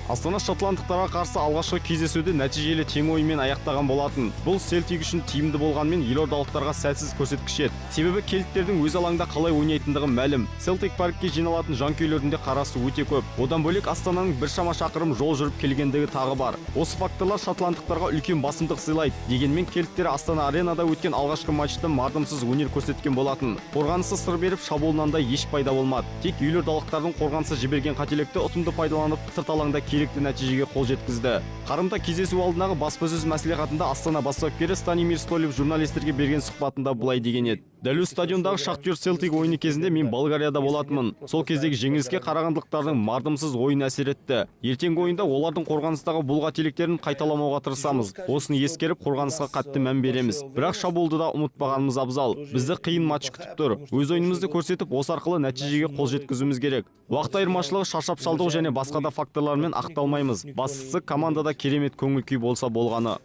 Астана шотландықтарға қарсы алғашқы кездесуде нәтижелі тең ойынмен аяқтаған болатын. Бұл Селтик үшін тиімді болғанмен елордалықтарға сәтсіз көрсеткіш еді. Себебі келттердің өз алаңда қалай ойнайтындығы мәлім. Селтик паркке жиналатын жанкүйерлердің де қарасы өте көп. Одан бөлек Астананың біршама шақырым жол жүріп келгендігі тағы бар. Осы факторлар шотландықтарға үлкен басымдық сыйлайды. Дегенмен келттер Астана аренада өткен алғашқы матчта мардымсыз өнер көрсеткен болатын. Қорғанысы сыр беріп, шабуылынан да еш пайда болмады. Тек елордалықтардың қорғанысы жіберген қателікті ұтымды пайдаланып, сырт алаңда керекті нәтижеге қол жеткізді. Қарымта кездесу алдындағы баспасөз мәслихатында Астана бас бапкері Станимир Столев журналистерге берген сұхбатында былай деген еді: дәл өз стадиондағы Шахтер Селтик ойыны кезінде мен Болгарияда болатынмын. Сол кездегі жеңіліске қарағандылықтардың мардымсыз ойын әсер етті. Ертеңгі ойында олардың қорғаныстағы бұл қателіктерін қайталамауға тырысамыз. Осыны ескеріп, қорғанысқа қатты мән береміз. Бірақ шабуылды да ұмытпағанымыз абзал. Бізді қиын матч күтіп тұр. Өз ойынымызды көрсетіп, осы арқылы нәтижеге қол жеткізуіміз керек. Уақыт айырмашылығы шаршап шалдығу және басқа да факторлармен ақталмаймыз. Бастысы командада керемет көңіл күй болса болғаны.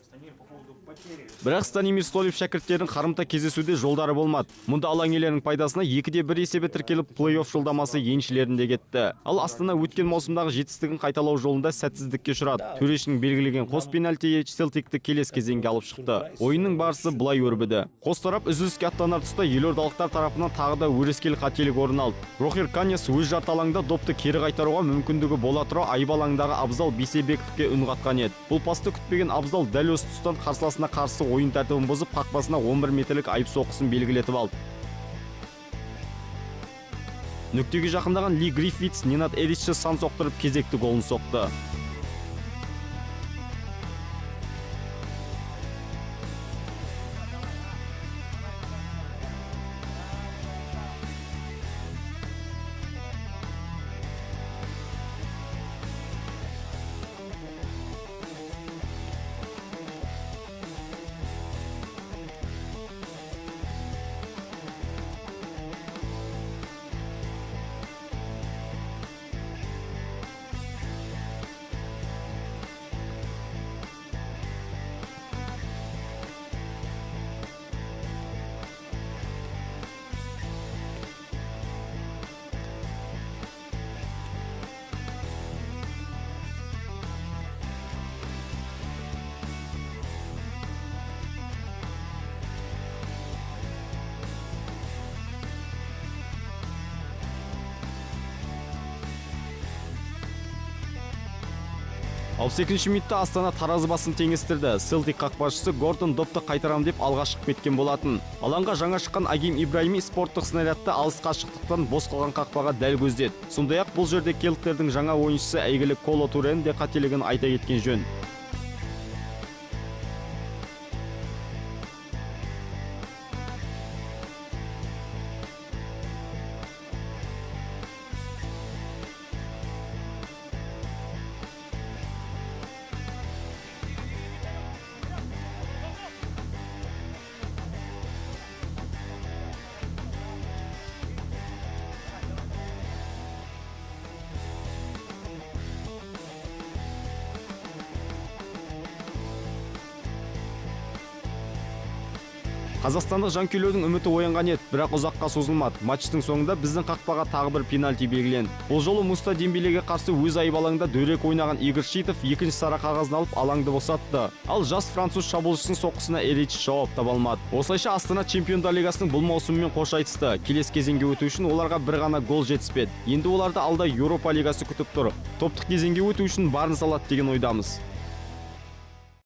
Бірақ Станимир Столев шәкірттердің қарымта кездесуде жолдары болмады. Мұнда алаң иелерінің пайдасына 2-1 есебі тіркеліп, плей-офф жолдамасы еншілерінде кетті. Ал Астана өткен маусымдағы жетістігін қайталау жолында сәтсіздікке ұшырады. Төрешінің белгілеген қос пенальти Селтикті келесі кезеңге алып шықты. Ойынның барысы былай өрбіді. Қос тарап үзіліске аттанар тұста елордалықтар тарапынан тағы да өрескел қателік орын алды. Рохер Каньяс өз жарты алаңда допты кері қайтаруға мүмкіндігі бола тұра айып алаңдағы Абзал Бейсебековке үн қатқан еді. Бұл пасты күтпеген Абзал дәл осы тұстан қарсыласына қарсы ойын тәртібін бұзып, қақпасына 11 метрлік айып соққысын белгілетіп алды. Нүктеге жақындаған Ли Гриффитс Ненад Эричті сан соқтырып кезекті голын соқты. Алпыс екінші минутта Астана таразы басын теңестірді. Селтик қақпашысы Гордон допты қайтарам деп алға шығып кеткен болатын. Алаңға жаңа шыққан Агим Ибраими спорттық снарядты алыс қашықтықтан бос қалған қақпаға дәл көздеді. Сондай-ақ бұл жерде келттердің жаңа ойыншысы әйгілі Коло Турен де қателігін айта кеткен жөн. Қазақстандық жанкүйерлердің үміті оянған еді, бірақ ұзаққа созылмады. Матчтың соңында біздің қақпаға тағы бір пенальти белгіленді. Бұл жолы Муста Дембелеге қарсы өз айып алаңда дөрекі ойнаған Игорь Шитов екінші сары қағазын алып алаңды босатты. Ал жас француз шабуылшысының соққысына Эрич жауап таба алмады. Осылайша Астана Чемпиондар Лигасының бұл маусымымен қош айтысты. Келесі кезеңге өту үшін оларға бір ғана гол жетіспеді. Енді оларды алда Еуропа Лигасы күтіп тұр. Топтық кезеңге өту үшін барын салады деген ойдамыз.